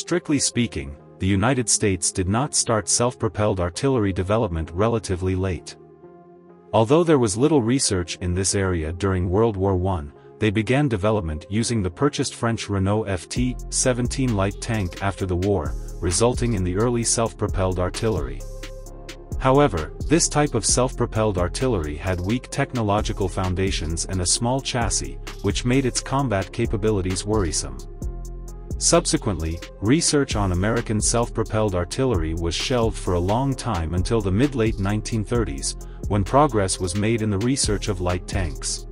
Strictly speaking, the United States did not start self-propelled artillery development relatively late. Although there was little research in this area during World War I, they began development using the purchased French Renault FT-17 light tank after the war, resulting in the early self-propelled artillery. However, this type of self-propelled artillery had weak technological foundations and a small chassis, which made its combat capabilities worrisome. Subsequently, research on American self-propelled artillery was shelved for a long time until the mid-late 1930s, when progress was made in the research of light tanks.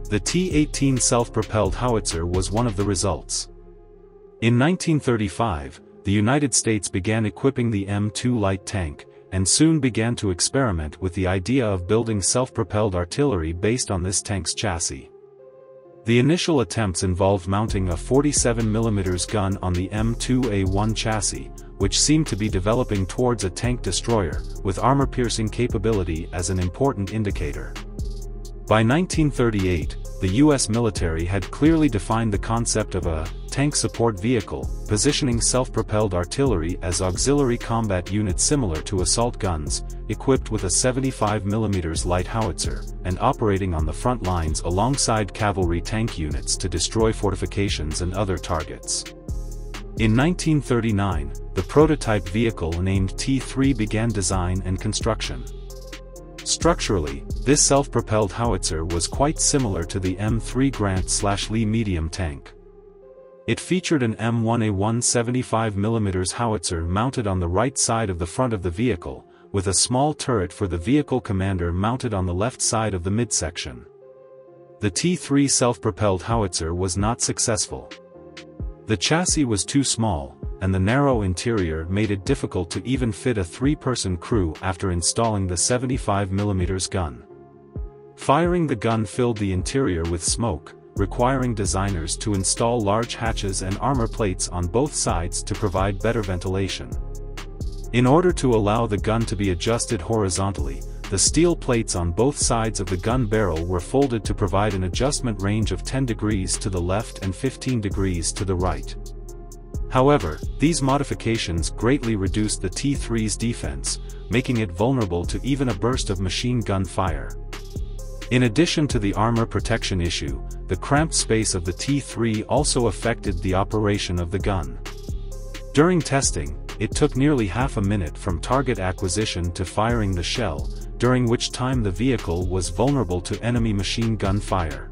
The T18 self-propelled howitzer was one of the results. In 1935, the United States began equipping the M2 light tank, and soon began to experiment with the idea of building self-propelled artillery based on this tank's chassis. The initial attempts involved mounting a 47mm gun on the M2A1 chassis, which seemed to be developing towards a tank destroyer, with armor-piercing capability as an important indicator. By 1938, the U.S. military had clearly defined the concept of a tank support vehicle, positioning self-propelled artillery as auxiliary combat units similar to assault guns, equipped with a 75mm light howitzer, and operating on the front lines alongside cavalry tank units to destroy fortifications and other targets. In 1939, the prototype vehicle named T3 began design and construction. Structurally, this self-propelled howitzer was quite similar to the M3 Grant/Lee medium tank. It featured an M1A1 75mm howitzer mounted on the right side of the front of the vehicle, with a small turret for the vehicle commander mounted on the left side of the midsection. The T3 self-propelled howitzer was not successful. The chassis was too small, and the narrow interior made it difficult to even fit a three-person crew after installing the 75mm gun. Firing the gun filled the interior with smoke, requiring designers to install large hatches and armor plates on both sides to provide better ventilation. In order to allow the gun to be adjusted horizontally, the steel plates on both sides of the gun barrel were folded to provide an adjustment range of 10 degrees to the left and 15 degrees to the right. However, these modifications greatly reduced the T3's defense, making it vulnerable to even a burst of machine gun fire. In addition to the armor protection issue, the cramped space of the T3 also affected the operation of the gun. During testing, it took nearly half a minute from target acquisition to firing the shell, during which time the vehicle was vulnerable to enemy machine gun fire.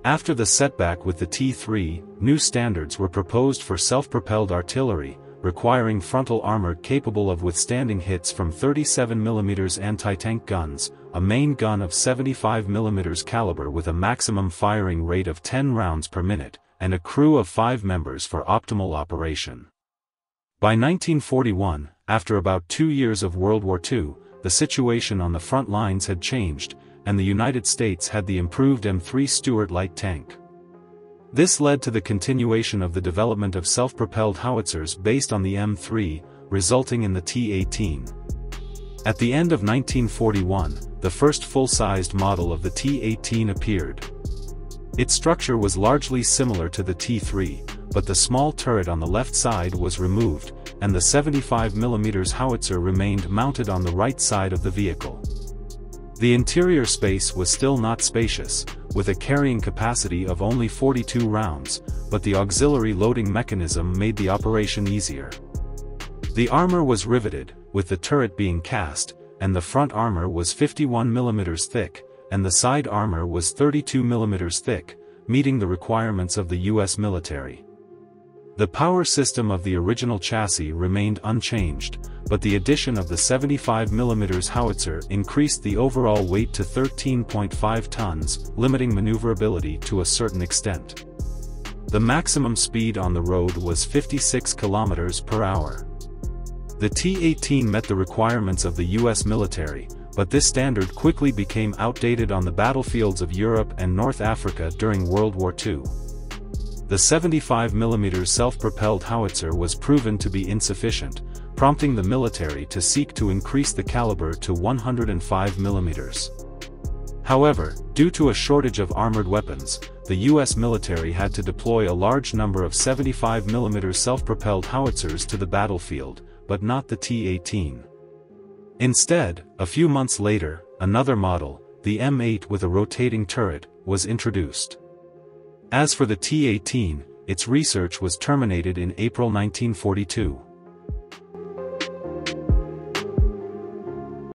After the setback with the T3, new standards were proposed for self-propelled artillery, requiring frontal armor capable of withstanding hits from 37mm anti-tank guns, a main gun of 75mm caliber with a maximum firing rate of 10 rounds per minute, and a crew of 5 members for optimal operation. By 1941, after about 2 years of World War II, the situation on the front lines had changed, and the United States had the improved M3 Stuart light tank. This led to the continuation of the development of self-propelled howitzers based on the M3, resulting in the T18. At the end of 1941, the first full-sized model of the T18 appeared. Its structure was largely similar to the T3, but the small turret on the left side was removed, and the 75mm howitzer remained mounted on the right side of the vehicle. The interior space was still not spacious, with a carrying capacity of only 42 rounds, but the auxiliary loading mechanism made the operation easier. The armor was riveted, with the turret being cast, and the front armor was 51mm thick, and the side armor was 32mm thick, meeting the requirements of the U.S. military. The power system of the original chassis remained unchanged, but the addition of the 75mm howitzer increased the overall weight to 13.5 tons, limiting maneuverability to a certain extent. The maximum speed on the road was 56 km per hour. The T-18 met the requirements of the U.S. military, but this standard quickly became outdated on the battlefields of Europe and North Africa during World War II. The 75mm self-propelled howitzer was proven to be insufficient, prompting the military to seek to increase the caliber to 105mm. However, due to a shortage of armored weapons, the U.S. military had to deploy a large number of 75mm self-propelled howitzers to the battlefield, but not the T18. Instead, a few months later, another model, the M8 with a rotating turret, was introduced. As for the T18, its research was terminated in April 1942.